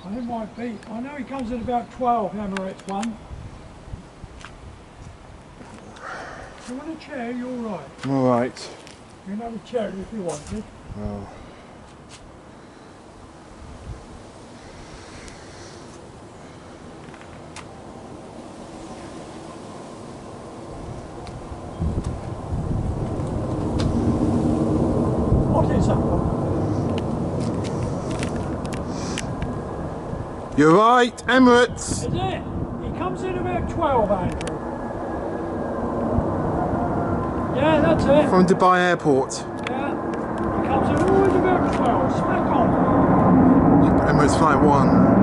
I think it might be. I know he comes in about 12, Emirates one. If you want a chair, you're all right. I'm alright. You can have a chair if you wanted. Oh. What is that one? You're right, Emirates. Is it? He comes in about 12, Andrew. Yeah, that's it. From Dubai Airport. Yeah. He comes in always about 12. Smack on. Emirates Flight 1.